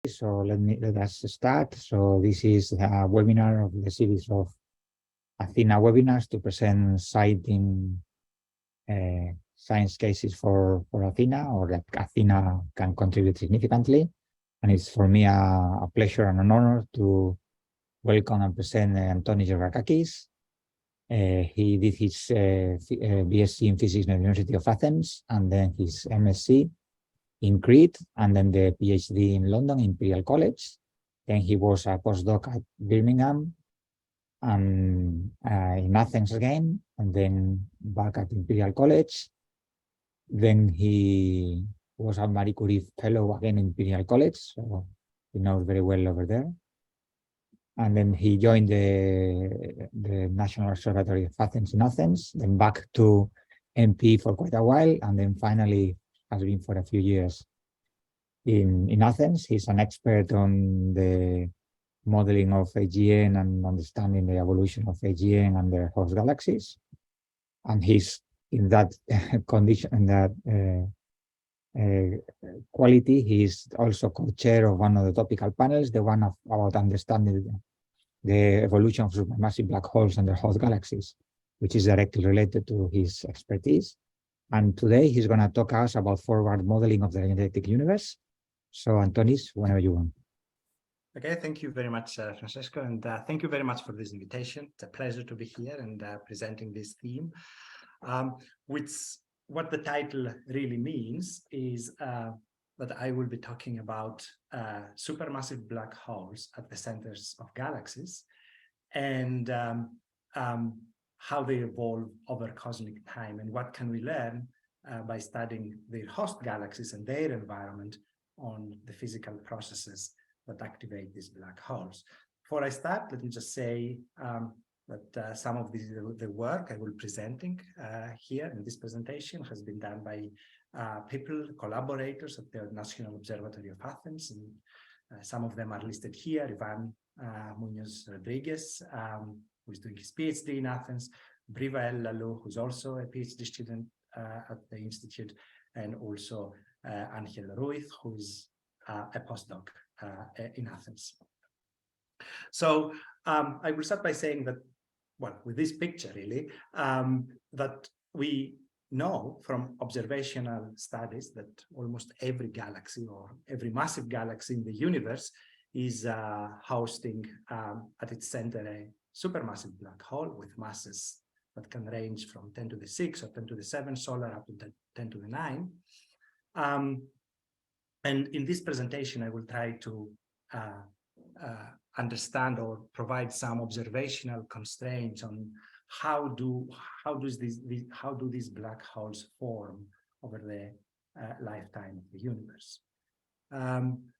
So let us start. So this is a webinar of the series of Athena webinars to present exciting science cases for Athena, or that Athena can contribute significantly. And it's for me a pleasure and an honor to welcome and present Antonis Georgakakis. He did his BSc in physics at the University of Athens, and then his MSc in Crete, and then the PhD in London, Imperial College. Then he was a postdoc at Birmingham, and in Athens again, and then back at Imperial College. Then he was a Marie Curie Fellow again in Imperial College, so he knows very well over there. And then he joined the National Observatory of Athens in Athens, then back to MP for quite a while, and then finally has been for a few years in Athens. He's an expert on the modeling of AGN and understanding the evolution of AGN and the host galaxies. And he's in that condition, in that quality, he's also co-chair of one of the topical panels, the one about understanding the evolution of supermassive black holes and their host galaxies, which is directly related to his expertise. And today he's going to talk to us about forward modeling of the galactic universe. So Antonis, whenever you want. Okay, thank you very much, Francesco, and thank you very much for this invitation. It's a pleasure to be here and presenting this theme. What the title really means is that I will be talking about supermassive black holes at the centers of galaxies and how they evolve over cosmic time, and what can we learn by studying their host galaxies and their environment on the physical processes that activate these black holes. Before I start, let me just say that some of the work I will be presenting here in this presentation has been done by collaborators at the National Observatory of Athens, and some of them are listed here. Ivan Munoz Rodriguez, who is doing his PhD in Athens, Briva El Lalou, who's also a PhD student at the Institute, and also Angel Ruiz, who is a postdoc in Athens. So I will start by saying that, well, with this picture really, that we know from observational studies that almost every galaxy or every massive galaxy in the universe is hosting at its center a supermassive black hole with masses that can range from 10 to the 6 or 10 to the 7 solar up to 10 to the 9. And in this presentation, I will try to understand or provide some observational constraints on how do these black holes form over the lifetime of the universe.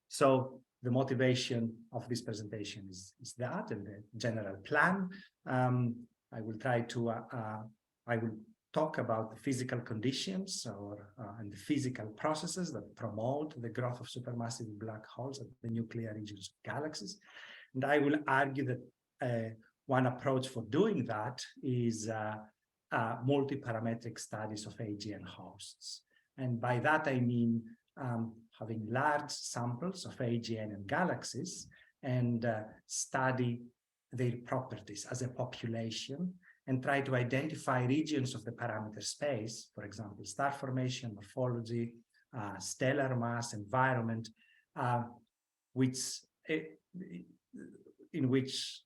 So the motivation of this presentation is that, and the general plan. I will try to I will talk about the physical conditions and the physical processes that promote the growth of supermassive black holes at the nuclear regions of galaxies. And I will argue that one approach for doing that is multi-parametric studies of AGN hosts. And by that, I mean having large samples of AGN and galaxies and study their properties as a population and try to identify regions of the parameter space, for example, star formation, morphology, stellar mass, environment, in which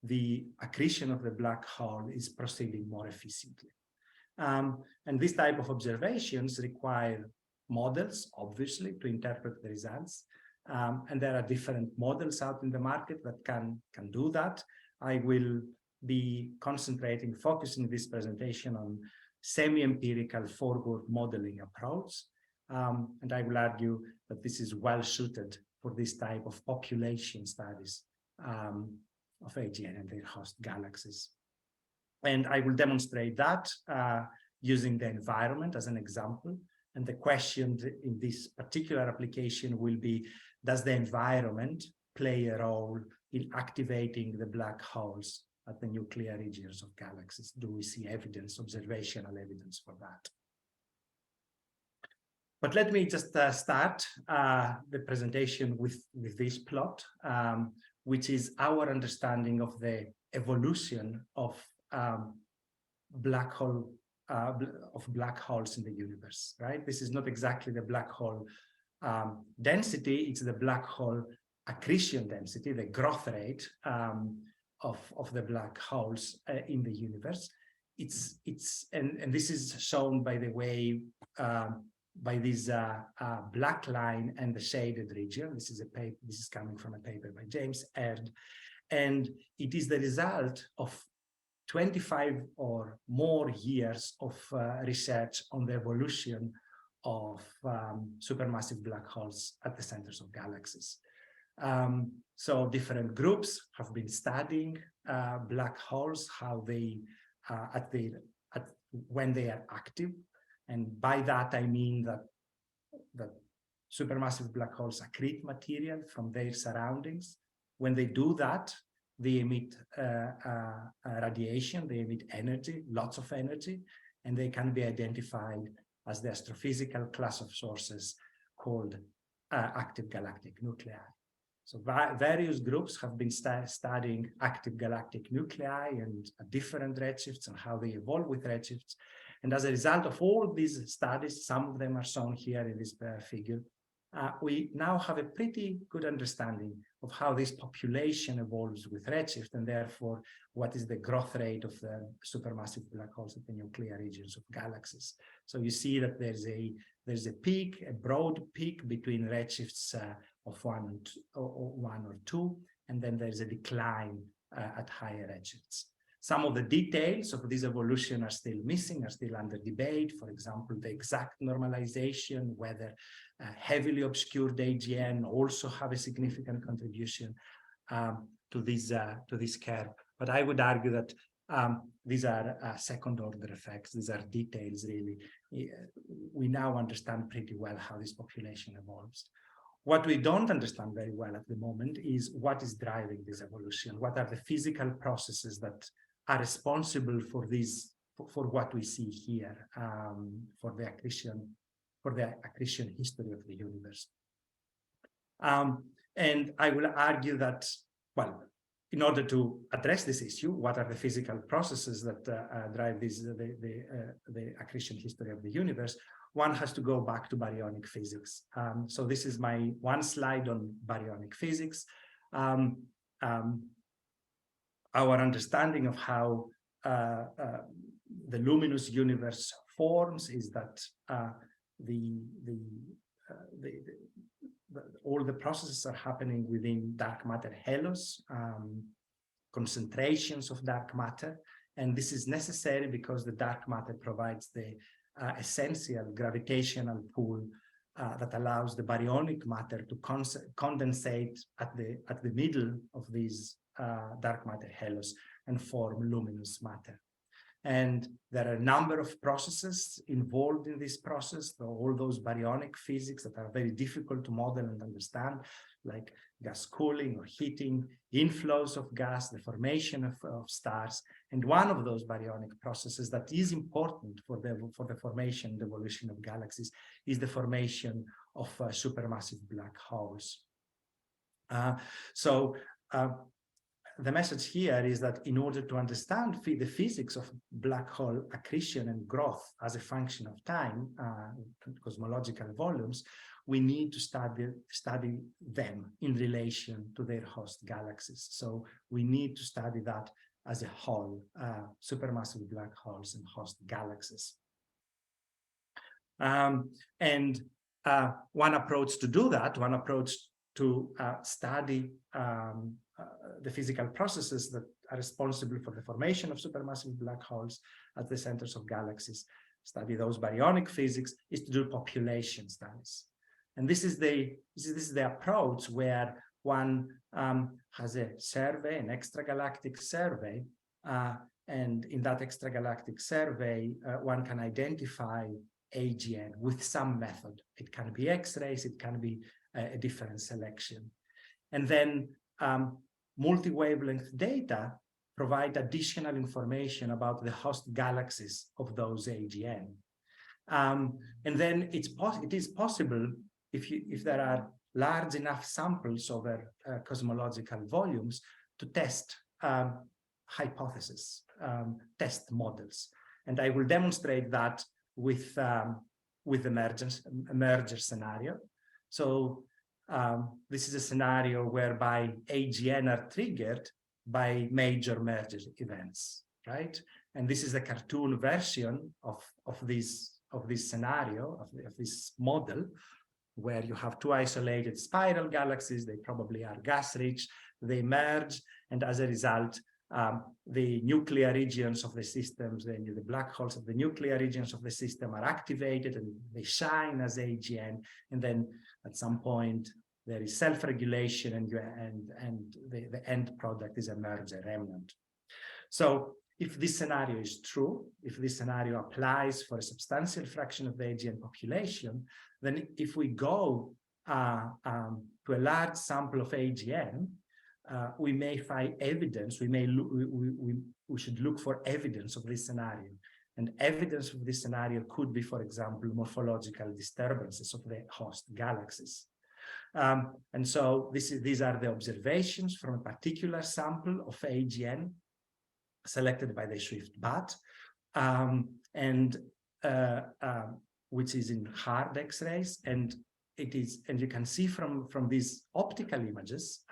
the accretion of the black hole is proceeding more efficiently. And this type of observations require models, obviously, to interpret the results. And there are different models out in the market that can do that. I will be focusing this presentation on semi-empirical forward modeling approach. And I will argue that this is well suited for this type of population studies of AGN and their host galaxies. And I will demonstrate that using the environment as an example. And the question in this particular application will be, does the environment play a role in activating the black holes at the nuclear regions of galaxies? Do we see evidence, observational evidence for that? But let me just start the presentation with this plot, which is our understanding of the evolution of black holes in the universe, right? This is not exactly the black hole density, it's the black hole accretion density, the growth rate of the black holes in the universe. And this is shown by the way by this black line and the shaded region. This is a paper. This is coming from a paper by James Aird, and it is the result of 25 or more years of research on the evolution of supermassive black holes at the centers of galaxies. So different groups have been studying black holes, how they when they are active. And by that, I mean that supermassive black holes accrete material from their surroundings. When they do that, they emit radiation, they emit energy, lots of energy, and they can be identified as the astrophysical class of sources called active galactic nuclei. So various groups have been studying active galactic nuclei and different redshifts and how they evolve with redshifts. And as a result of all these studies, some of them are shown here in this figure, we now have a pretty good understanding of how this population evolves with redshift, and therefore what is the growth rate of the supermassive black holes at the nuclear regions of galaxies. So you see that there's a peak, a broad peak between redshifts of 1 or 2, and then there's a decline at higher redshifts. Some of the details of this evolution are still missing, are still under debate. For example, the exact normalization, whether heavily obscured AGN also have a significant contribution to this curve. But I would argue that these are second-order effects. These are details, really. We now understand pretty well how this population evolves. What we don't understand very well at the moment is what is driving this evolution. What are the physical processes that are responsible for this, for what we see here, for the accretion history of the universe. And I will argue that, well, in order to address this issue, what are the physical processes that drive this, the accretion history of the universe? One has to go back to baryonic physics. So this is my one slide on baryonic physics. Our understanding of how the luminous universe forms is that all the processes are happening within dark matter halos, concentrations of dark matter, and this is necessary because the dark matter provides the essential gravitational pull that allows the baryonic matter to condensate at the middle of these dark matter halos and form luminous matter. And there are a number of processes involved in this process, all those baryonic physics that are very difficult to model and understand, like gas cooling or heating, inflows of gas, the formation of stars. And one of those baryonic processes that is important for the formation and evolution of galaxies is the formation of supermassive black holes. The message here is that in order to understand the physics of black hole accretion and growth as a function of time, cosmological volumes, we need to study them in relation to their host galaxies. So we need to study that as a whole, supermassive black holes and host galaxies. And one approach to do that, one approach to study the physical processes that are responsible for the formation of supermassive black holes at the centers of galaxies, study those baryonic physics, is to do population studies. And this is the approach where one has a survey, an extragalactic survey, and in that extragalactic survey, one can identify AGN with some method. It can be X-rays, it can be a different selection. And then multi-wavelength data provide additional information about the host galaxies of those AGN. And then it is possible if there are large enough samples over cosmological volumes to test hypotheses, test models. And I will demonstrate that with the merger scenario. So this is a scenario whereby AGN are triggered by major merger events, right? And this is a cartoon version of this scenario, of this model, where you have two isolated spiral galaxies. They probably are gas-rich, they merge, and as a result, the nuclear regions of the systems, the black holes of the nuclear regions of the system are activated and they shine as AGN. And then at some point, there is self-regulation and the end product is a merger remnant. So if this scenario is true, if this scenario applies for a substantial fraction of the AGN population, then if we go to a large sample of AGN, we may find evidence, we should look for evidence of this scenario. And evidence of this scenario could be, for example, morphological disturbances of the host galaxies. And so these are the observations from a particular sample of AGN selected by the Swift BAT, which is in hard X-rays, and you can see from these optical images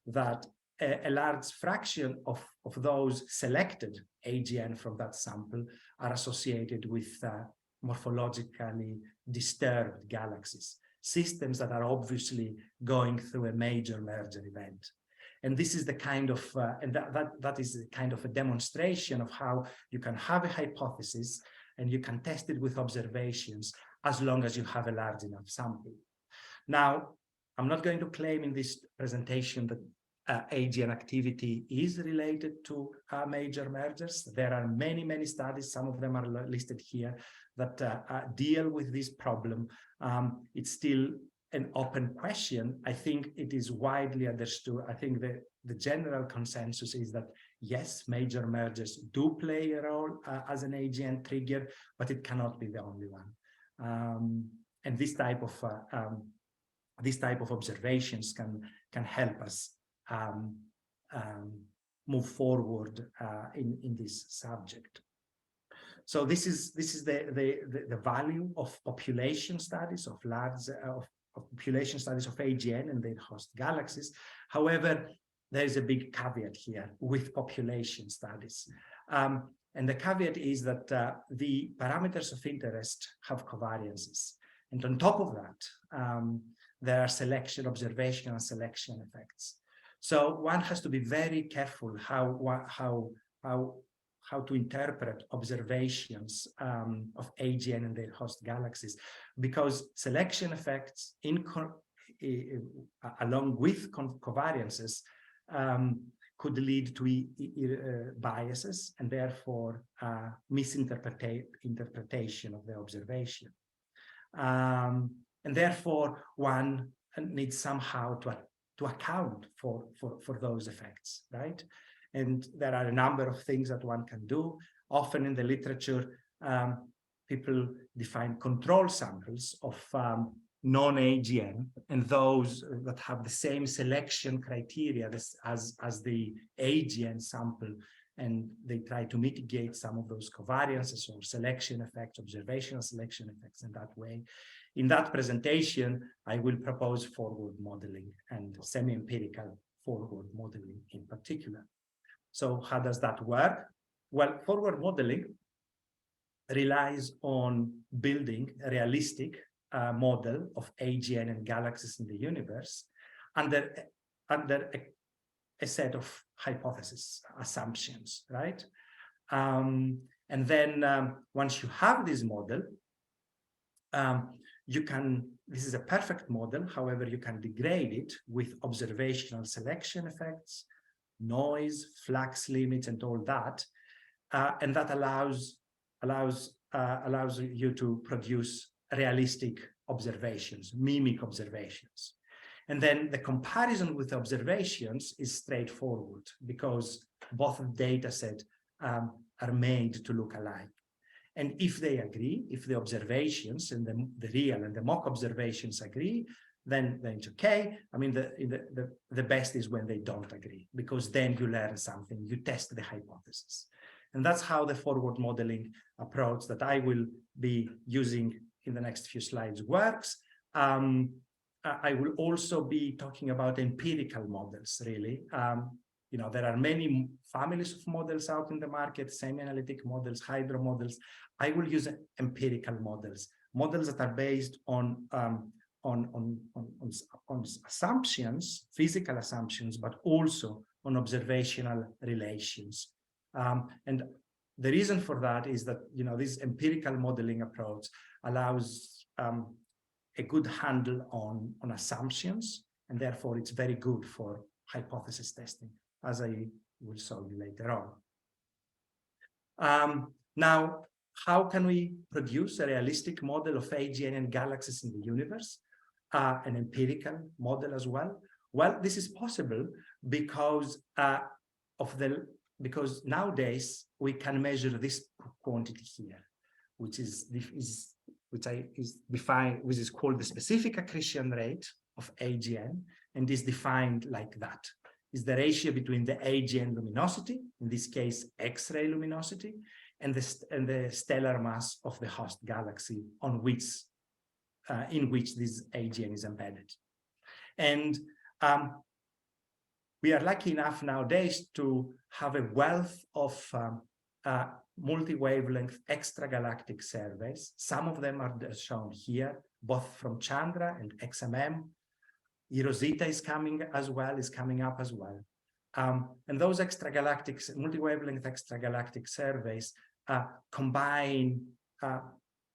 that a large fraction of those selected AGN from that sample are associated with morphologically disturbed galaxies, systems that are obviously going through a major merger event. And this is the kind of, and that is the kind of a demonstration of how you can have a hypothesis and you can test it with observations as long as you have a large enough sample. Now, I'm not going to claim in this presentation that AGN activity is related to major mergers. There are many, many studies, some of them are listed here, that deal with this problem. It's still an open question. I think it is widely understood. I think the general consensus is that yes, major mergers do play a role as an AGN trigger, but it cannot be the only one. And this type of observations can help us move forward in this subject. So this is the value of population studies of population studies of AGN and their host galaxies. However, there is a big caveat here with population studies. And the caveat is that the parameters of interest have covariances. And on top of that, there are observational selection effects. So one has to be very careful how to interpret observations of AGN and their host galaxies, because selection effects along with covariances could lead to biases and therefore misinterpretation of the observation. And therefore one needs somehow to account for those effects, right? And there are a number of things that one can do. Often in the literature, people define control samples of non-AGN and those that have the same selection criteria as the AGN sample, and they try to mitigate some of those covariances or selection effects, observational selection effects in that way. In that presentation, I will propose forward modeling and semi-empirical forward modeling in particular. So how does that work? Well, forward modeling relies on building a realistic model of AGN and galaxies in the universe under a set of hypotheses, assumptions, right? And then once you have this model, this is a perfect model. However, you can degrade it with observational selection effects, noise, flux limits, and all that. And that allows you to produce realistic observations, mimic observations. And then the comparison with observations is straightforward because both data sets are made to look alike. And if they agree, if the observations and the real and the mock observations agree, then it's okay. I mean, the best is when they don't agree, because then you learn something, you test the hypothesis. And that's how the forward modeling approach that I will be using in the next few slides works. I will also be talking about empirical models, really. You know, there are many families of models out in the market, semi-analytic models, hydro models. I will use empirical models, models that are based on assumptions, physical assumptions, but also on observational relations. And the reason for that is that, you know, this empirical modeling approach allows a good handle on assumptions, and therefore it's very good for hypothesis testing, as I will show you later on. Now, how can we produce a realistic model of AGN and galaxies in the universe? An empirical model as well? Well, this is possible because because nowadays we can measure this quantity here, which is defined, which is called the specific accretion rate of AGN, and is defined like that. Is the ratio between the AGN luminosity, in this case X-ray luminosity, and the stellar mass of the host galaxy on which in which this AGN is embedded. And we are lucky enough nowadays to have a wealth of multi-wavelength extragalactic surveys. Some of them are shown here, both from Chandra and XMM. Rosita is coming up as well. And those extragalactic, multi-wavelength extragalactic surveys combine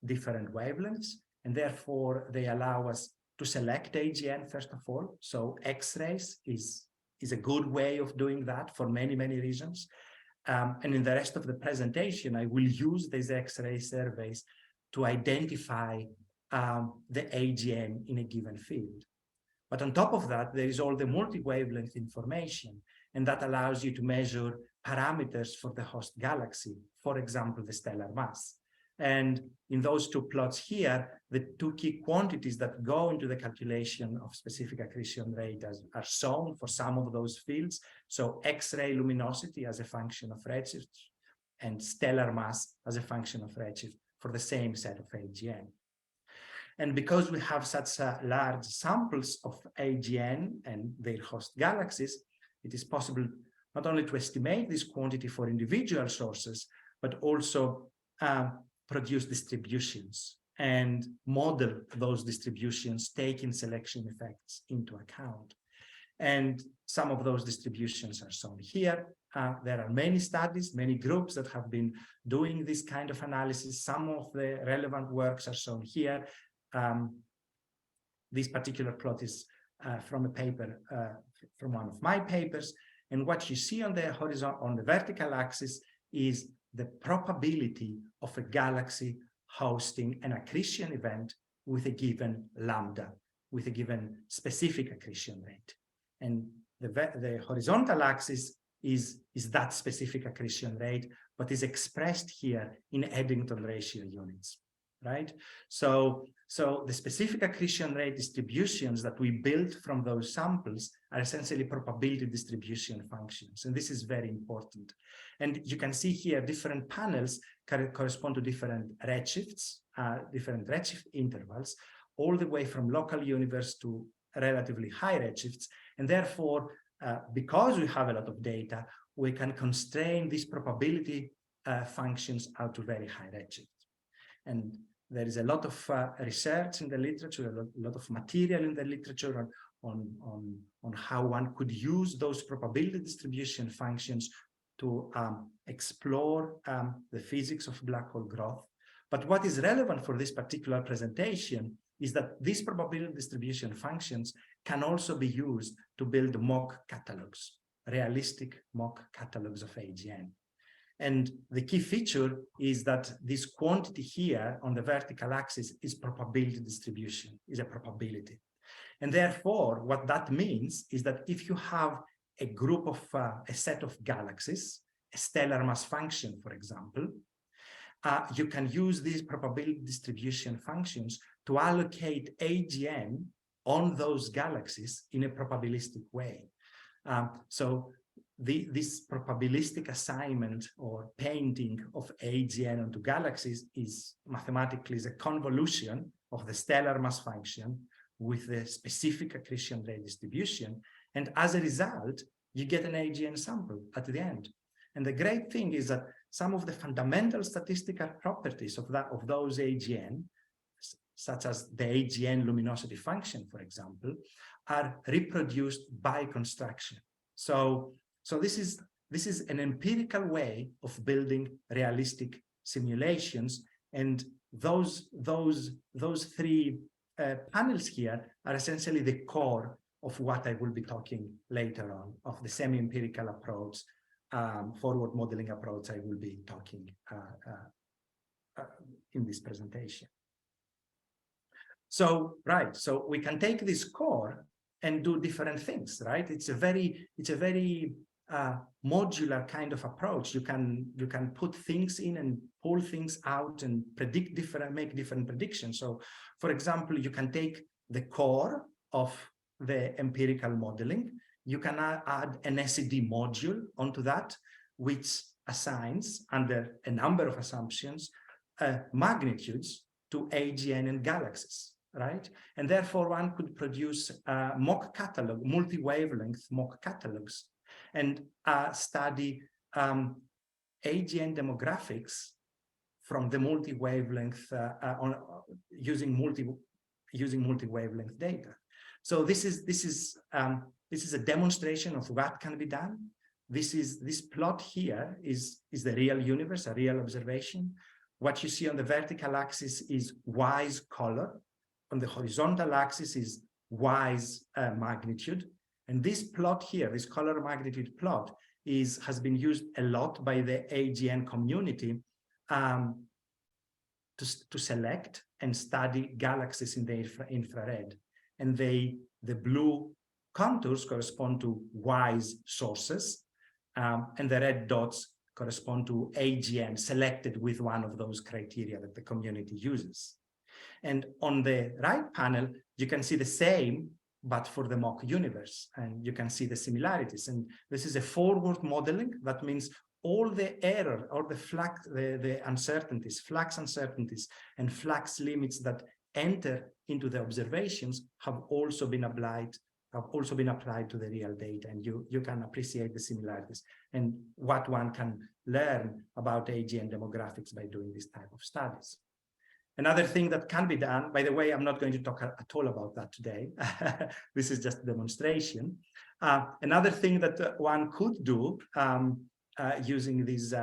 different wavelengths, and therefore they allow us to select AGN first of all. So X-rays is a good way of doing that for many, many reasons. And in the rest of the presentation, I will use these X-ray surveys to identify the AGN in a given field. But on top of that, there is all the multi-wavelength information, and that allows you to measure parameters for the host galaxy, for example, the stellar mass. And in those two plots here, the two key quantities that go into the calculation of specific accretion rate are shown for some of those fields. So X-ray luminosity as a function of redshift, and stellar mass as a function of redshift for the same set of AGN. And because we have such large samples of AGN and their host galaxies, it is possible not only to estimate this quantity for individual sources, but also produce distributions and model those distributions, taking selection effects into account. And some of those distributions are shown here. There are many studies, many groups that have been doing this kind of analysis. Some of the relevant works are shown here. This particular plot is from a paper, from one of my papers. And what you see on the horizon, on the vertical axis, is the probability of a galaxy hosting an accretion event with a given lambda, with a given specific accretion rate. And the horizontal axis is that specific accretion rate, but is expressed here in Eddington ratio units, right? So the specific accretion rate distributions that we build from those samples are essentially probability distribution functions. And this is very important. And you can see here different panels correspond to different redshifts, different redshift intervals, all the way from local universe to relatively high redshifts. And therefore, because we have a lot of data, we can constrain these probability functions out to very high redshift. And there is a lot of research in the literature, a lot of material in the literature on how one could use those probability distribution functions to explore the physics of black hole growth. But what is relevant for this particular presentation is that these probability distribution functions can also be used to build mock catalogs, realistic mock catalogs of AGN. And the key feature is that this quantity here on the vertical axis is probability distribution, is a probability. And therefore, what that means is that if you have a group of, a set of galaxies, a stellar mass function, for example, you can use these probability distribution functions to allocate AGN on those galaxies in a probabilistic way. So this probabilistic assignment or painting of AGN onto galaxies is mathematically a convolution of the stellar mass function with the specific accretion rate distribution. And as a result, you get an AGN sample at the end. And the great thing is that some of the fundamental statistical properties of those AGN, such as the AGN luminosity function, for example, are reproduced by construction. So this is an empirical way of building realistic simulations, and those three panels here are essentially the core of what I will be talking later on, of the semi-empirical approach, forward modeling approach I will be talking in this presentation. So, right, so we can take this core and do different things, right? It's a very modular kind of approach. You can put things in and pull things out and make different predictions. So, for example, you can take the core of the empirical modeling. You can add an SED module onto that, which assigns, under a number of assumptions, magnitudes to AGN and galaxies, right? And therefore, one could produce mock catalog, multi-wavelength mock catalogs, and study AGN demographics from the multi-wavelength using multi-wavelength data. So this is a demonstration of what can be done. This plot here is the real universe, a real observation. What you see on the vertical axis is Y's color. On the horizontal axis is Y's magnitude. And this plot here, this color magnitude plot, has been used a lot by the AGN community to select and study galaxies in the infrared. And the blue contours correspond to Y's sources, and the red dots correspond to AGN selected with one of those criteria that the community uses. And on the right panel, you can see the same, but for the mock universe, and you can see the similarities. And this is a forward modeling. That means all the error or the flux, the uncertainties, flux uncertainties and flux limits that enter into the observations have also been applied to the real data, and you can appreciate the similarities and what one can learn about AGN demographics by doing this type of studies. Another thing that can be done, by the way, I'm not going to talk at all about that today. This is just a demonstration. Another thing that one could do using these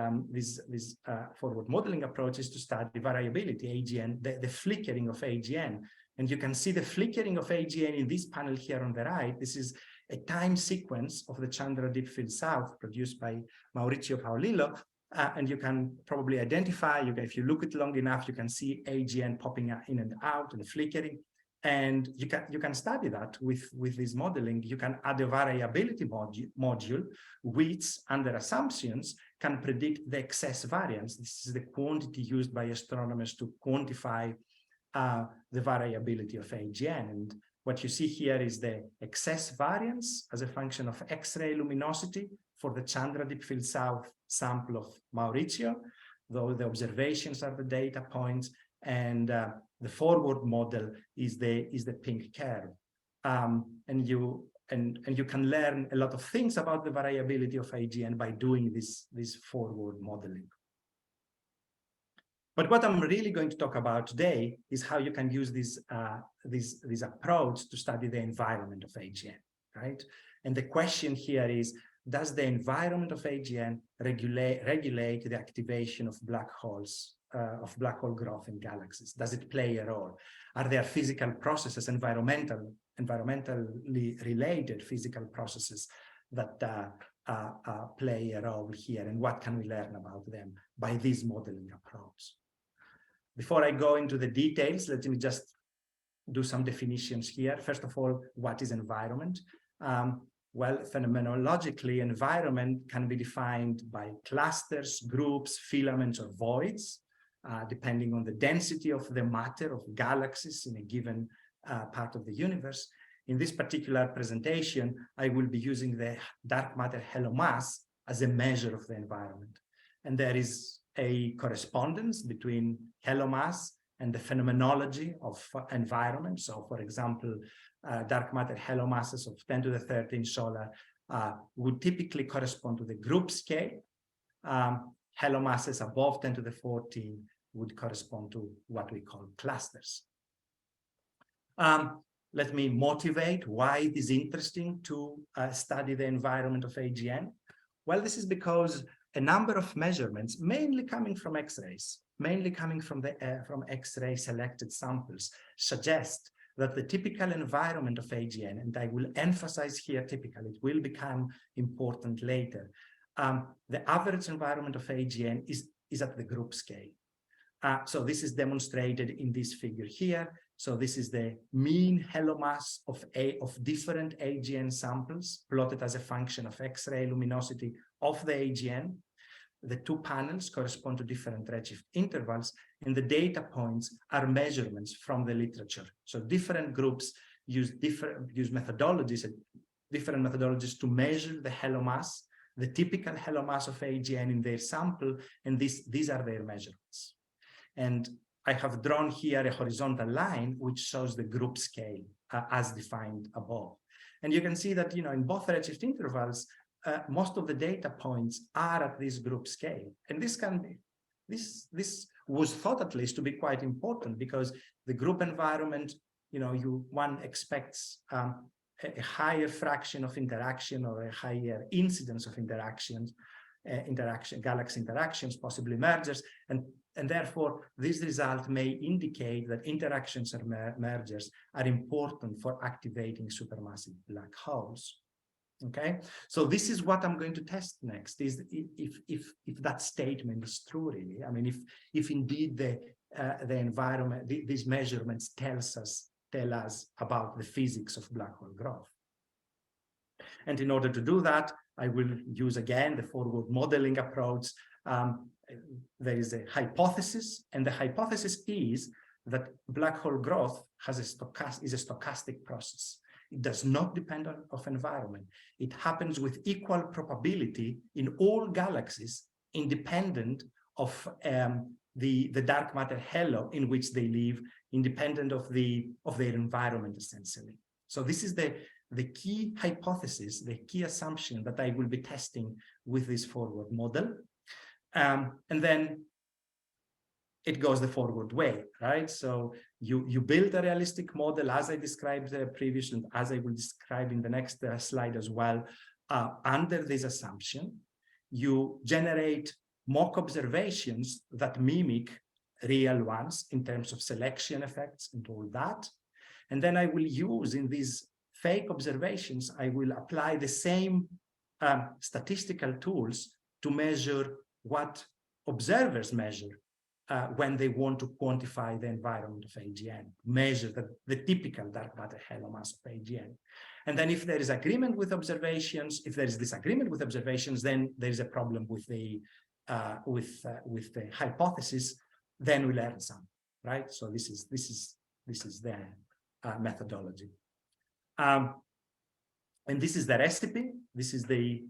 forward modeling approaches to study variability, AGN, the flickering of AGN. And you can see the flickering of AGN in this panel here on the right. This is a time sequence of the Chandra Deep Field South produced by Maurizio Paolillo. And you can probably identify, if you look at it long enough, you can see AGN popping in and out and flickering. And you can study that with this modeling. You can add a variability module, which under assumptions can predict the excess variance. This is the quantity used by astronomers to quantify the variability of AGN. And what you see here is the excess variance as a function of X-ray luminosity for the Chandra Deep Field South sample of Maurizio, though the observations are the data points, and the forward model is the pink curve. And you can learn a lot of things about the variability of AGN by doing this forward modeling. But what I'm really going to talk about today is how you can use this approach to study the environment of AGN, right? And the question here is, does the environment of AGN regulate the activation of black holes, of black hole growth in galaxies? Does it play a role? Are there physical processes, environmentally related physical processes that play a role here? And what can we learn about them by this modeling approach? Before I go into the details, let me just do some definitions here. First of all, what is environment? Well, phenomenologically, environment can be defined by clusters, groups, filaments, or voids. depending on the density of the matter of galaxies in a given part of the universe. In this particular presentation, I will be using the dark matter halo mass as a measure of the environment. And there is a correspondence between halo mass and the phenomenology of environment. So, for example, dark matter halo masses of 10 to the 13 solar would typically correspond to the group scale. Halo masses above 10 to the 14 would correspond to what we call clusters. Let me motivate why it is interesting to study the environment of AGN. Well, this is because a number of measurements, mainly coming from X-rays, mainly coming from X-ray selected samples, suggest that the typical environment of AGN, and I will emphasize here typical, it will become important later, the average environment of AGN is at the group scale. So this is demonstrated in this figure here. So this is the mean halo mass of different AGN samples plotted as a function of X-ray luminosity of the AGN. The two panels correspond to different redshift intervals, and the data points are measurements from the literature. So different groups use methodologies, different methodologies to measure the halo mass, the typical halo mass of AGN in their sample, and these are their measurements. And I have drawn here a horizontal line which shows the group scale as defined above. And you can see that, in both redshift intervals, most of the data points are at this group scale. And this was thought at least to be quite important, because the group environment, one expects a higher fraction of interaction or a higher incidence of galaxy interactions, possibly mergers, and therefore this result may indicate that interactions or mergers are important for activating supermassive black holes. Okay, so this is what I'm going to test next, is if that statement is true, really. I mean, if indeed the environment, these measurements tell us about the physics of black hole growth. And in order to do that, I will use again the forward modeling approach. There is a hypothesis, and the hypothesis is that black hole growth is a stochastic process. It does not depend on environment. It happens with equal probability in all galaxies, independent of the dark matter halo in which they live, independent of their environment, essentially. So this is the key hypothesis, the key assumption that I will be testing with this forward model. And then it goes the forward way, right? So you build a realistic model, as I described previously, and as I will describe in the next slide as well. Under this assumption, you generate mock observations that mimic real ones in terms of selection effects and all that. And then I will use, in these fake observations, I will apply the same statistical tools to measure what observers measure when they want to quantify the environment of AGN, measure the typical dark matter halo mass of AGN. And then if there is agreement with observations, if there is disagreement with observations, then there is a problem with the hypothesis, then we learn some, right? So this is the methodology. And this is the recipe. This is the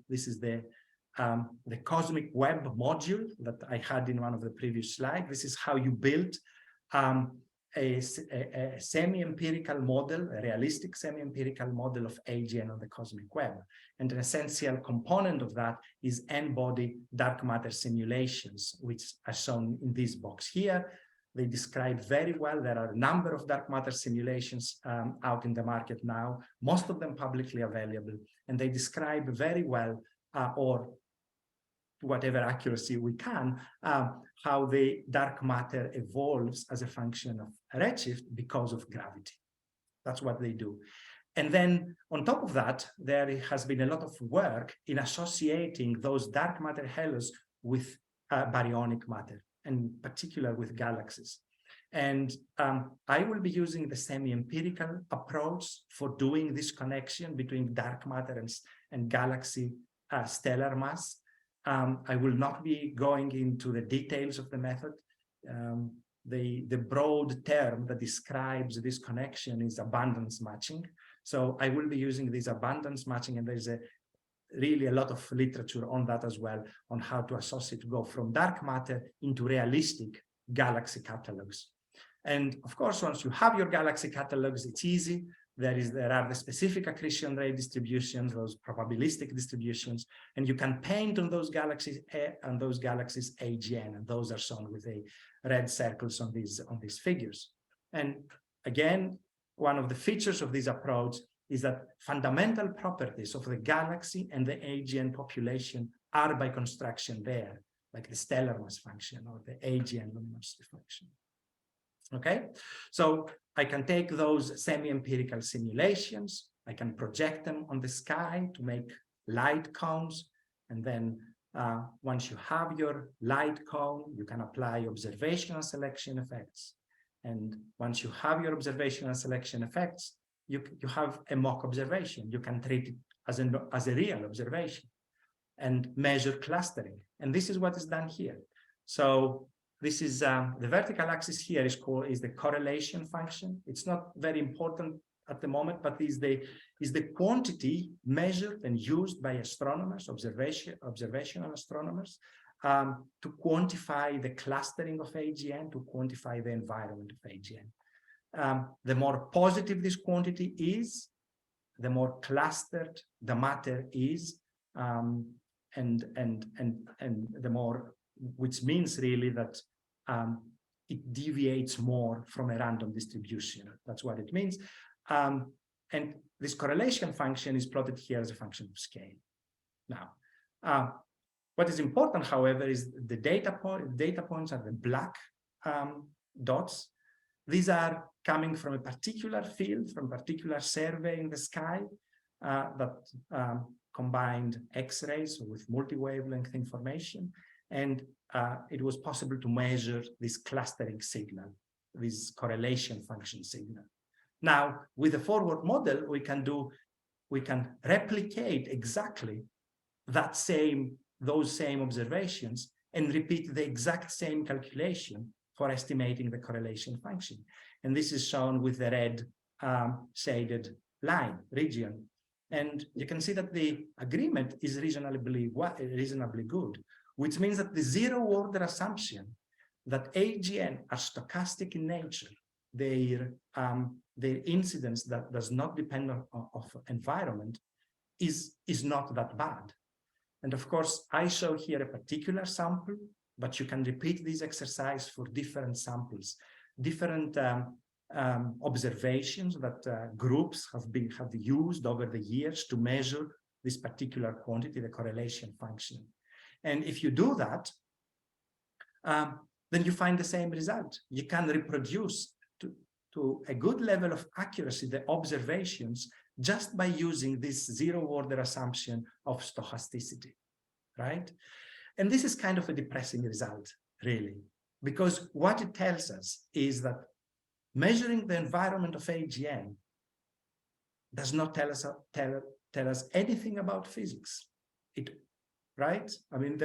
cosmic web module that I had in one of the previous slides. This is how you build a semi-empirical model, a realistic semi-empirical model of AGN on the cosmic web. And an essential component of that is n-body dark matter simulations, which are shown in this box here. They describe very well. There are a number of dark matter simulations out in the market now, most of them publicly available, and they describe very well, or to whatever accuracy we can, how the dark matter evolves as a function of redshift because of gravity. That's what they do. And then on top of that, there has been a lot of work in associating those dark matter halos with baryonic matter, and in particular with galaxies. And I will be using the semi-empirical approach for doing this connection between dark matter and galaxy stellar mass. I will not be going into the details of the method. the broad term that describes this connection is abundance matching. So I will be using this abundance matching, and there's really a lot of literature on that as well, on how to associate, go from dark matter into realistic galaxy catalogs. And of course, once you have your galaxy catalogs, it's easy. There are the specific accretion rate distributions, those probabilistic distributions, and you can paint on those galaxies AGN, and those are shown with the red circles on these figures. And again, one of the features of this approach is that fundamental properties of the galaxy and the AGN population are by construction there, like the stellar mass function or the AGN luminosity function. Okay, so I can take those semi-empirical simulations, I can project them on the sky to make light cones, and then once you have your light cone, you can apply observational selection effects. And once you have your observational selection effects, you have a mock observation. You can treat it as a real observation and measure clustering. And this is what is done here. So this is the vertical axis here is the correlation function. It's not very important at the moment, but is the quantity measured and used by astronomers, observational astronomers, to quantify the clustering of AGN, to quantify the environment of AGN. The more positive this quantity is, the more clustered the matter is, and the more, which means really that it deviates more from a random distribution. That's what it means. And this correlation function is plotted here as a function of scale. Now, what is important, however, is the data points are the black dots. These are coming from a particular field, from a particular survey in the sky that combined X-rays with multi-wavelength information. And it was possible to measure this clustering signal, this correlation function signal. Now, with the forward model, we can replicate exactly those same observations and repeat the exact same calculation for estimating the correlation function. And this is shown with the red shaded line region. And you can see that the agreement is reasonably good, which means that the zero order assumption that AGN are stochastic in nature, their incidence that does not depend on environment is not that bad. And of course, I show here a particular sample, but you can repeat this exercise for different samples, different observations that groups have used over the years to measure this particular quantity, the correlation function. And if you do that, then you find the same result. You can reproduce to a good level of accuracy the observations just by using this zero order assumption of stochasticity, right? And this is kind of a depressing result, really, because what it tells us is that measuring the environment of AGN does not tell us anything about physics. Right? I mean,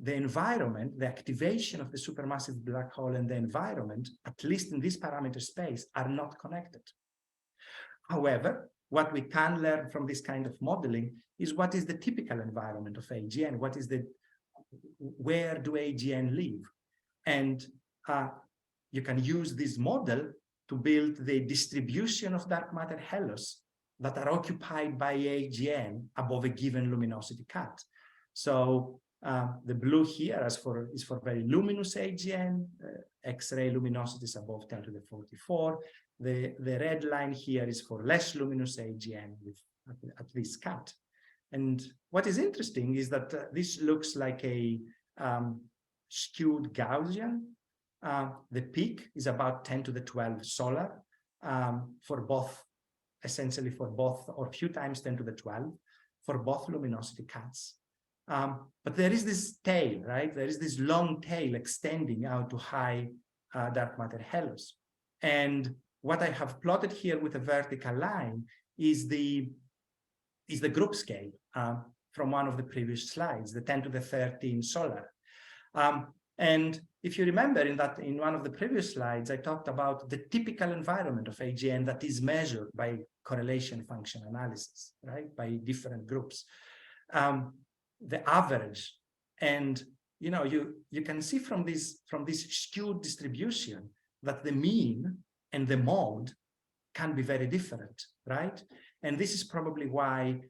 the environment, the activation of the supermassive black hole and the environment, at least in this parameter space, are not connected. However, what we can learn from this kind of modeling is what is the typical environment of AGN, where do AGN live? And you can use this model to build the distribution of dark matter halos that are occupied by AGN above a given luminosity cut. So the blue here is for very luminous AGN, X-ray luminosities above 10 to the 44. The red line here is for less luminous AGN at this cut. And what is interesting is that this looks like a skewed Gaussian. The peak is about 10 to the 12 solar for both, essentially for both, or a few times 10 to the 12 for both luminosity cuts. But there is this tail, right? There is this long tail extending out to high dark matter halos. And what I have plotted here with a vertical line is the group scale from one of the previous slides, the 10 to the 13 solar. And if you remember in one of the previous slides, I talked about the typical environment of AGN that is measured by correlation function analysis, right, by different groups. The average, and you can see from this skewed distribution that the mean and the mode can be very different, right? And this is probably why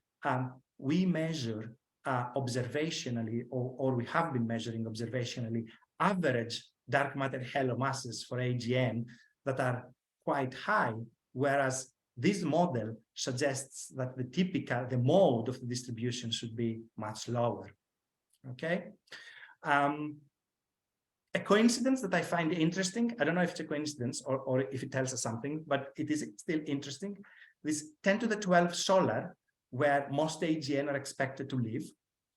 we measure observationally, or we have been measuring observationally, average dark matter halo masses for AGN that are quite high, whereas this model suggests that the mode of the distribution should be much lower. Okay. A coincidence that I find interesting, I don't know if it's a coincidence or if it tells us something, but it is still interesting. This 10 to the 12 solar, where most AGN are expected to live,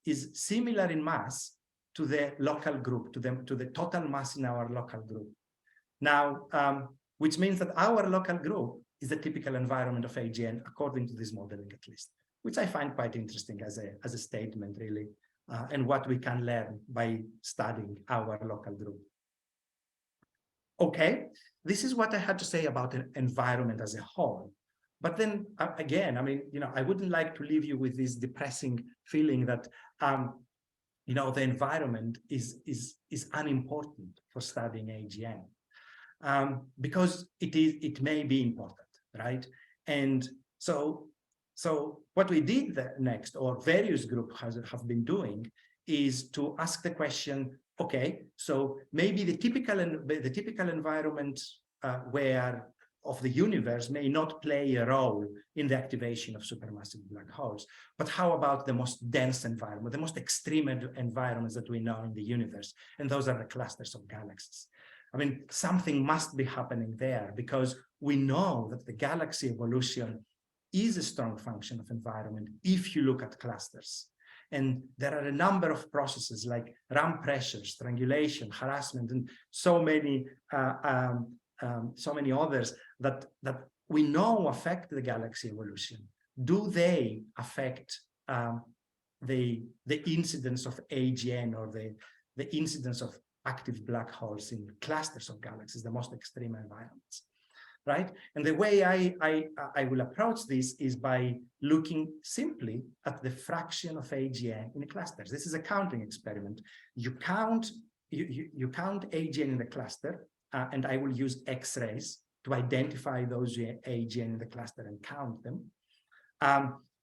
is similar in mass to the local group, to the total mass in our local group. Now, which means that our local group is the typical environment of AGN, according to this modeling at least, which I find quite interesting as a statement, really, and what we can learn by studying our local group. Okay, this is what I had to say about an environment as a whole. But then again, I mean, I wouldn't like to leave you with this depressing feeling that, the environment is unimportant for studying AGN, because it may be important, right? And so what we did next, or various groups have been doing, is to ask the question, okay, so maybe the typical environment of the universe may not play a role in the activation of supermassive black holes, but how about the most dense environment, the most extreme environments that we know in the universe? And those are the clusters of galaxies. I mean, something must be happening there, because we know that the galaxy evolution is a strong function of environment if you look at clusters. And there are a number of processes like ramp pressure, strangulation, harassment, and so many others that we know affect the galaxy evolution. Do they affect the incidence of AGN, or the incidence of active black holes in clusters of galaxies, the most extreme environments, right? And the way I will approach this is by looking simply at the fraction of AGN in clusters. This is a counting experiment. You count AGN in the cluster, and I will use X-rays to identify those AGN in the cluster and count them.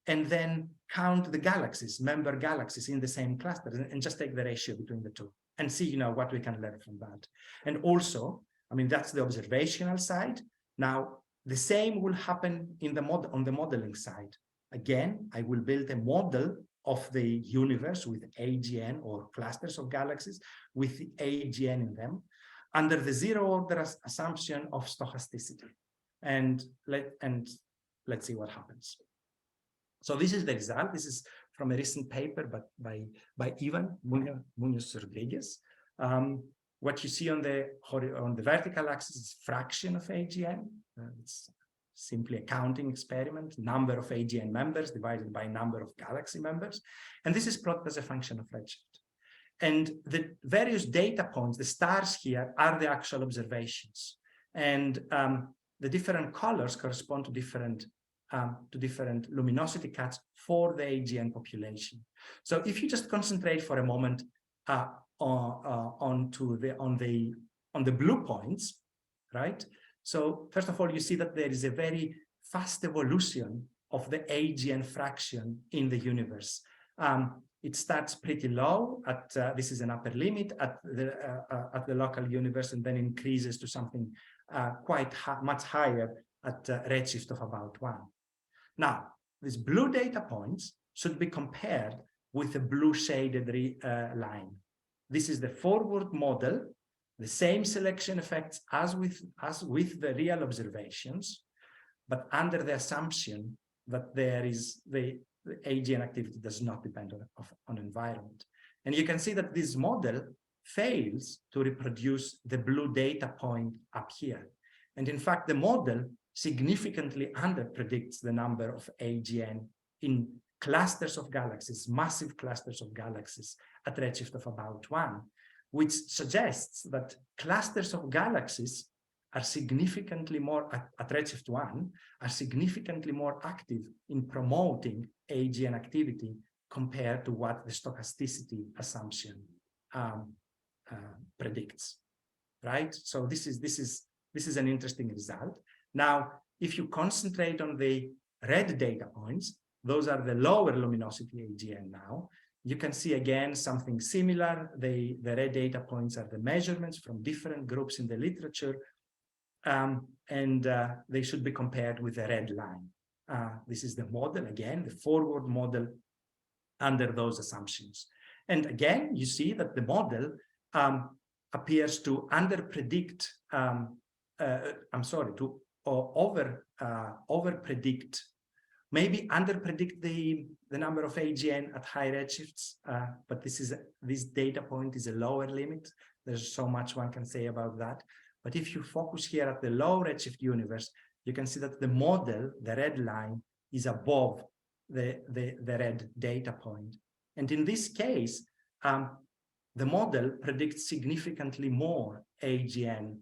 And then count the galaxies, member galaxies in the same cluster, and just take the ratio between the two and see, what we can learn from that. And also, I mean, that's the observational side. Now, the same will happen on the modeling side. Again, I will build a model of the universe with AGN, or clusters of galaxies with the AGN in them, under the zero-order assumption of stochasticity. And let's see what happens. So this is the result. This is from a recent paper by Ivan Munoz-Rodriguez. What you see on the vertical axis is fraction of AGN. It's simply a counting experiment, number of AGN members divided by number of galaxy members. And this is plotted as a function of redshift. And the various data points, the stars here, are the actual observations. And the different colors correspond to different luminosity cuts for the AGN population. So if you just concentrate for a moment on the blue points, right? So first of all, you see that there is a very fast evolution of the AGN fraction in the universe. It starts pretty low at this is an upper limit at the local universe, and then increases to something much higher at redshift of about 1. Now, these blue data points should be compared with the blue shaded line. This is the forward model, the same selection effects as with the real observations, but under the assumption that there is the AGN activity does not depend on environment. And you can see that this model fails to reproduce the blue data point up here. And in fact, the model significantly underpredicts the number of AGN in clusters of galaxies, massive clusters of galaxies at redshift of about 1. which suggests that clusters of galaxies are significantly more, at redshift 1, are significantly more active in promoting AGN activity compared to what the stochasticity assumption predicts, right? So this is an interesting result. Now, if you concentrate on the red data points, those are the lower luminosity AGN now. You can see again something similar. The red data points are the measurements from different groups in the literature, and they should be compared with the red line. This is the model, again, the forward model under those assumptions. And again, you see that the model appears to underpredict, overpredict, maybe underpredict the number of AGN at high redshifts, but this data point is a lower limit. There's so much one can say about that. But if you focus here at the low redshift universe, you can see that the model, the red line, is above the red data point. And in this case, the model predicts significantly more AGN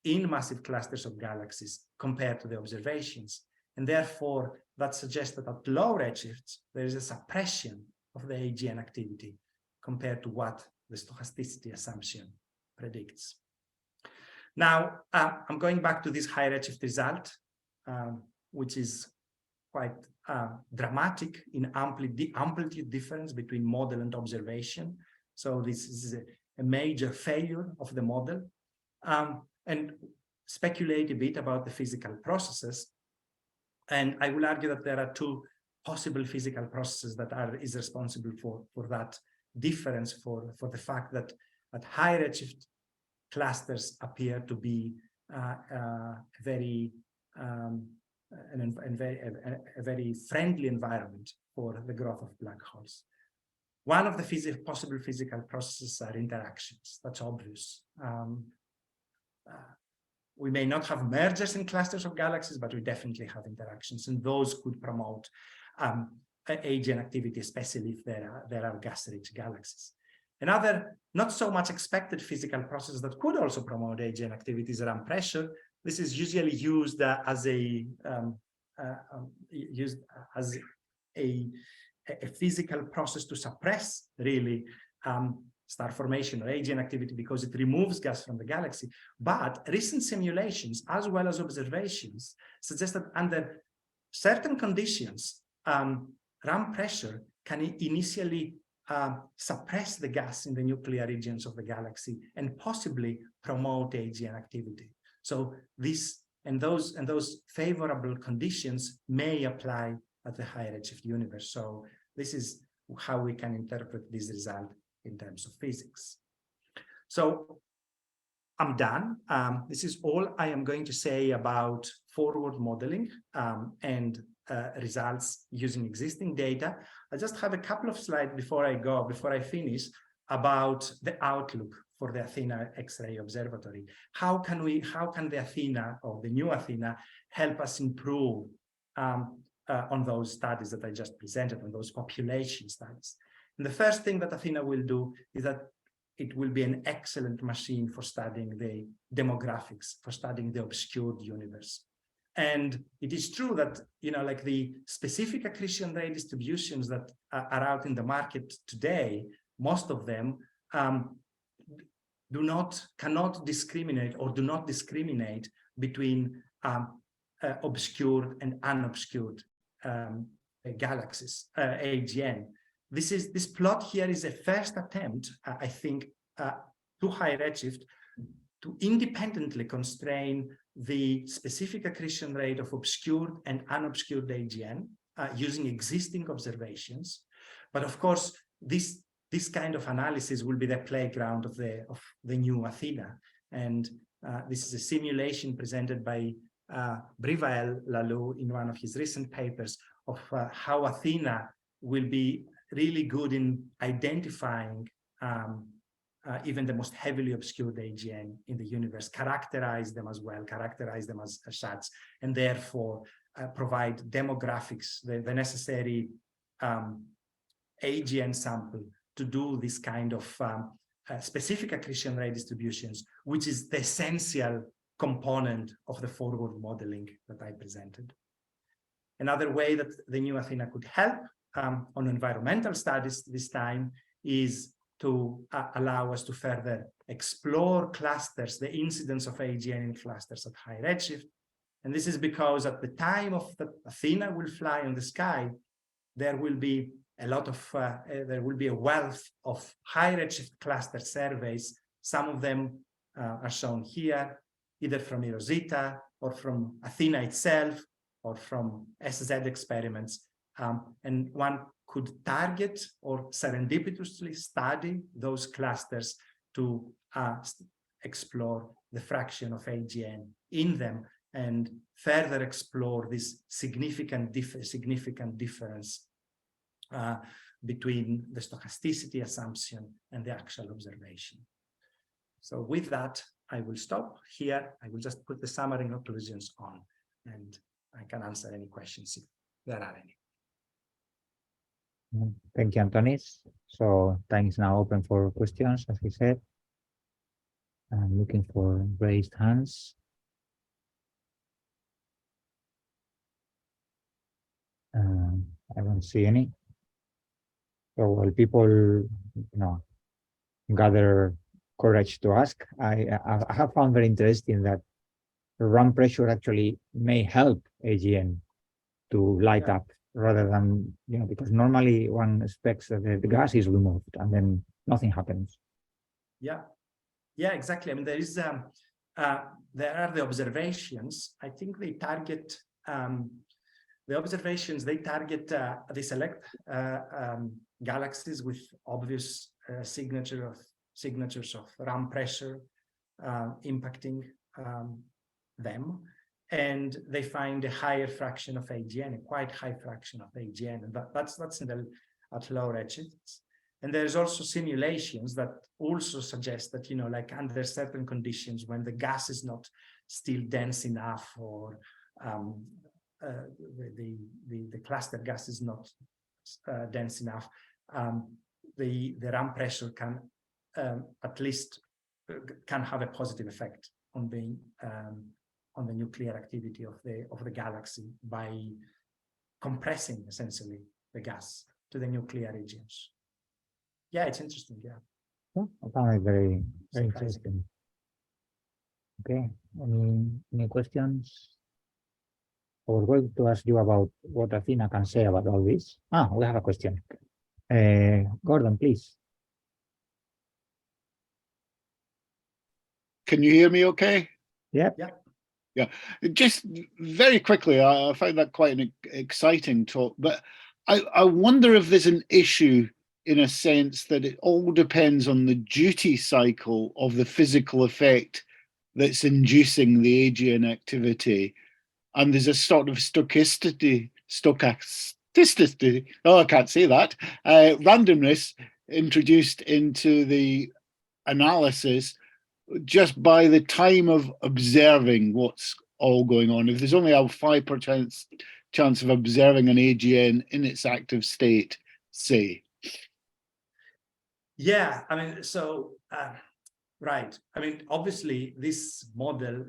in massive clusters of galaxies compared to the observations. And therefore, that suggests that at low redshifts, there is a suppression of the AGN activity compared to what the stochasticity assumption predicts. Now, I'm going back to this high redshift result, which is quite dramatic in amplitude difference between model and observation. So this is a major failure of the model. And speculate a bit about the physical processes. And I will argue that there are two possible physical processes that is responsible for that difference, for the fact that at high redshift clusters appear to be a very friendly environment for the growth of black holes. One of the possible physical processes are interactions. That's obvious. We may not have mergers in clusters of galaxies, but we definitely have interactions, and those could promote AGN activity, especially if there are gas-rich galaxies. Another not so much expected physical process that could also promote AGN activities around pressure. This is usually used as a physical process to suppress really star formation or AGN activity because it removes gas from the galaxy. But recent simulations, as well as observations, suggest that under certain conditions, RAM pressure can initially suppress the gas in the nuclear regions of the galaxy and possibly promote AGN activity. So this and those favorable conditions may apply at the high redshift universe. So this is how we can interpret this result in terms of physics. So I'm done. This is all I am going to say about forward modeling and results using existing data. I just have a couple of slides before I finish, about the outlook for the Athena X-ray Observatory. How can the Athena, or the new Athena, help us improve on those studies that I just presented, on those population studies? And the first thing that Athena will do is that it will be an excellent machine for studying the demographics, for studying the obscured universe. And it is true that, like the specific accretion rate distributions that are out in the market today, most of them cannot discriminate or do not discriminate between obscured and unobscured galaxies, AGN. This plot here is a first attempt, I think, to high redshift to independently constrain the specific accretion rate of obscured and unobscured AGN using existing observations. But of course, this kind of analysis will be the playground of the new Athena. And this is a simulation presented by Brivael Lalou in one of his recent papers of how Athena will be really good in identifying even the most heavily obscured AGN in the universe, characterize them as such, and therefore provide demographics, the necessary AGN sample to do this kind of specific accretion rate distributions, which is the essential component of the forward modeling that I presented. Another way that the new Athena could help on environmental studies this time is to allow us to further explore clusters, the incidence of AGN in clusters at high redshift. And this is because at the time of the Athena will fly on the sky, there will be a lot of, there will be a wealth of high redshift cluster surveys. Some of them are shown here, either from Rosita or from Athena itself or from SZ experiments. And one could target or serendipitously study those clusters to explore the fraction of AGN in them and further explore this significant difference between the stochasticity assumption and the actual observation. So with that, I will stop here. I will just put the summary conclusions on, and I can answer any questions if there are any. Thank you, Antonis. So time is now open for questions, as he said. I'm looking for raised hands. I don't see any. So while people, gather courage to ask, I have found very interesting that run pressure actually may help AGN to light up rather than, because normally one expects that the gas is removed and then nothing happens. Yeah, exactly. I mean, there is, there are the observations. I think they target, the observations, they target, they select galaxies with obvious signatures of run pressure impacting them. And they find a higher fraction of AGN, a quite high fraction of AGN, and that's at low redshifts. And there's also simulations that also suggest that, like under certain conditions, when the gas is not still dense enough, or the cluster gas is not dense enough, the run pressure can at least can have a positive effect on the nuclear activity of the galaxy by compressing essentially the gas to the nuclear regions. Yeah, it's interesting. Yeah, I found it very interesting. Okay, any questions? I was going to ask you about what Athena can say about all this. We have a question. Gordon, please. Can you hear me okay? Yeah. Yeah, just very quickly, I find that quite an exciting talk, but I wonder if there's an issue in a sense that it all depends on the duty cycle of the physical effect that's inducing the AGN activity. And there's a sort of stochasticity, oh, I can't say that, randomness introduced into the analysis just by the time of observing what's all going on. If there's only a 5% chance of observing an AGN in its active state, say. Yeah, I mean, so, right. I mean, obviously this model,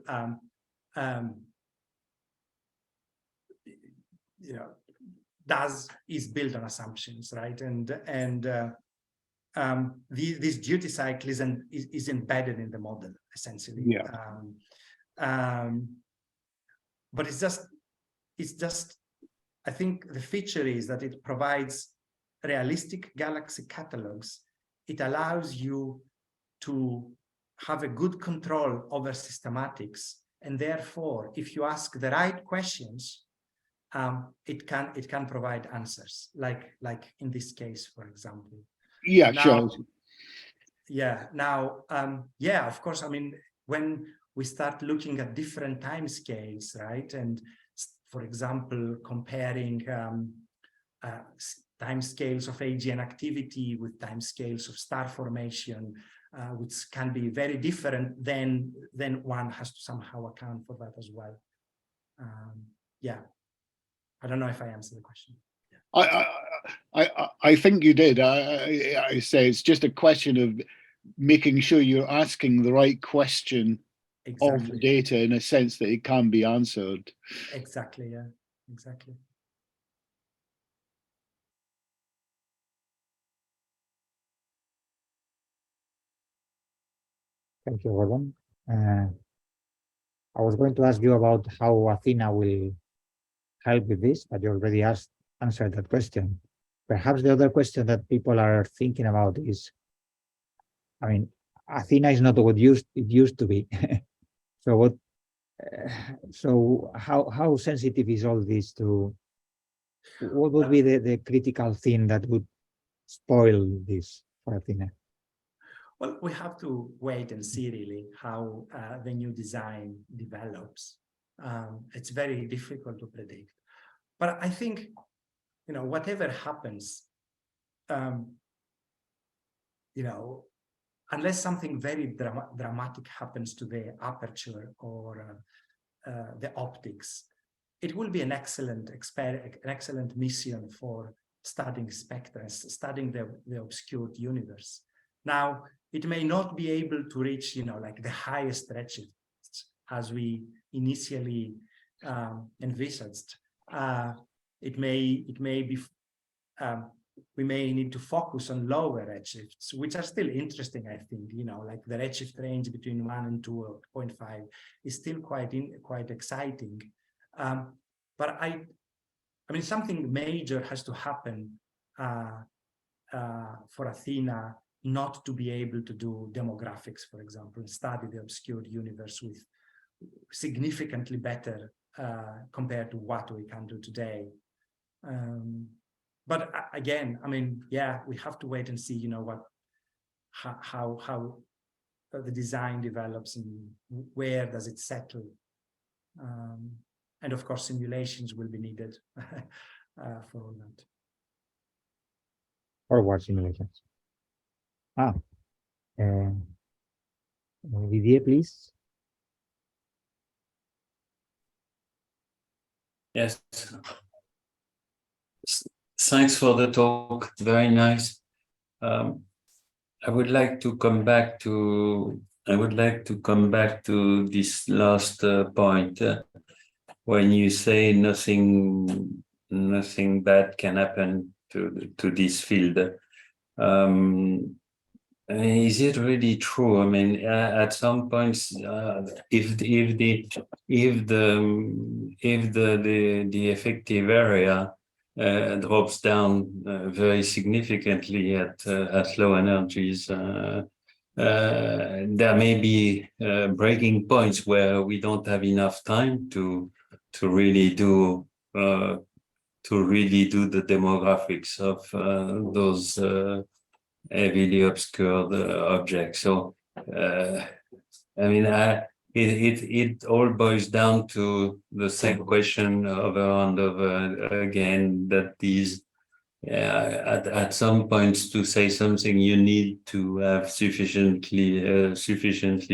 is built on assumptions, right? And this duty cycle is embedded in the model essentially. Yeah. But it's just I think the feature is that it provides realistic galaxy catalogs. It allows you to have a good control over systematics, and therefore, if you ask the right questions, it can provide answers, like in this case, for example. Yeah, now, sure. Yeah. Now, yeah, of course. I mean, when we start looking at different time scales, right, and for example, comparing time scales of AGN activity with time scales of star formation, which can be very different, then one has to somehow account for that as well. Yeah, I don't know if I answered the question. I think you did. I say it's just a question of making sure you're asking the right question of the Exactly. data in a sense that it can be answered. Exactly. Yeah. Exactly. Thank you, Gordon. I was going to ask you about how Athena will help with this, but you already answered that question. Perhaps the other question that people are thinking about is, I mean, Athena is not what it used to be. So what? So how sensitive is all this to? What would be the critical thing that would spoil this for Athena? Well, we have to wait and see really how the new design develops. It's very difficult to predict, but I think, you know, whatever happens, you know, unless something very dramatic happens to the aperture or the optics, it will be an excellent mission for studying spectra, studying the obscured universe. Now, it may not be able to reach, you know, like the highest redshifts as we initially envisaged. It may be we may need to focus on lower redshifts, which are still interesting, I think. You know, like the redshift range between 1 and 2.5 is still quite exciting. But I mean, something major has to happen for Athena not to be able to do demographics, for example, and study the obscured universe with significantly better compared to what we can do today. But again, I mean, yeah, we have to wait and see, you know, how the design develops and where does it settle. And of course, simulations will be needed for all that. Or what simulations? Didier, please. Yes. Thanks for the talk. Very nice. I would like to come back to this last point when you say nothing bad can happen to this field. Is it really true? I mean, at some points, if the effective area drops down very significantly at low energies, there may be breaking points where we don't have enough time to really do the demographics of those heavily obscured objects. So, I mean, it all boils down to the same question over and over again, that these, at some points, to say something, you need to have sufficiently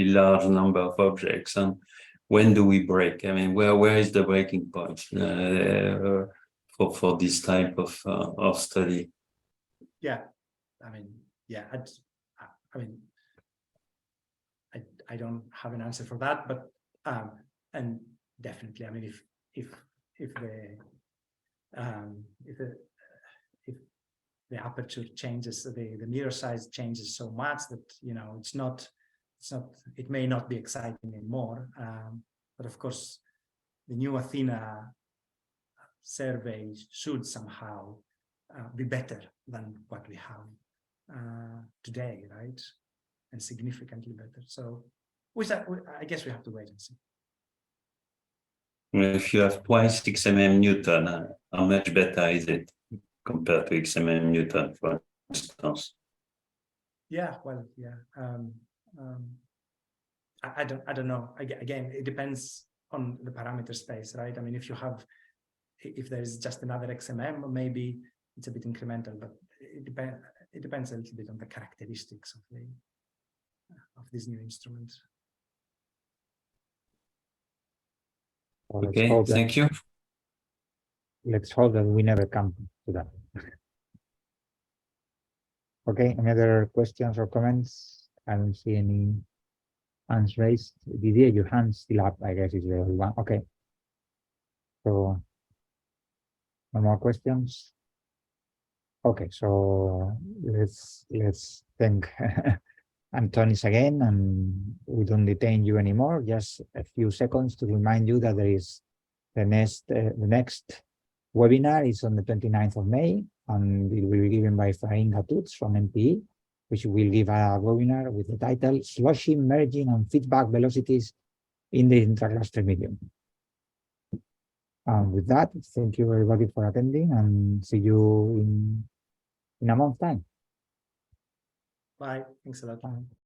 large number of objects. And when do we break? I mean, where is the breaking point for this type of study? Yeah. I mean, yeah, I mean, I don't have an answer for that, but and definitely, I mean, if the aperture changes, the mirror size changes so much that, you know, it may not be exciting anymore. But of course, the new Athena survey should somehow be better than what we have today, right? And significantly better. So I guess we have to wait and see. If you have twice XMM Newton, how much better is it compared to XMM Newton, for instance? Yeah, well, yeah. I don't know. Again, it depends on the parameter space, right? I mean, if there is just another XMM, maybe it's a bit incremental, but it depends a little bit on the characteristics of this new instrument. Well, okay, thank you. Let's hope that we never come to that. Okay, any other questions or comments? I don't see any hands raised. Didier, your hand's still up, I guess, is the only one. Okay. So, no more questions. Okay, so let's thank Antonis again, and we don't detain you anymore. Just a few seconds to remind you that there is the next webinar is on the 29th of May, and it will be given by Farin Gattuts from MPE, which will give a webinar with the title Slushy Merging and Feedback Velocities in the Intracluster Medium. And with that, thank you everybody for attending, and see you in a month's time. Bye. Thanks a lot. Bye.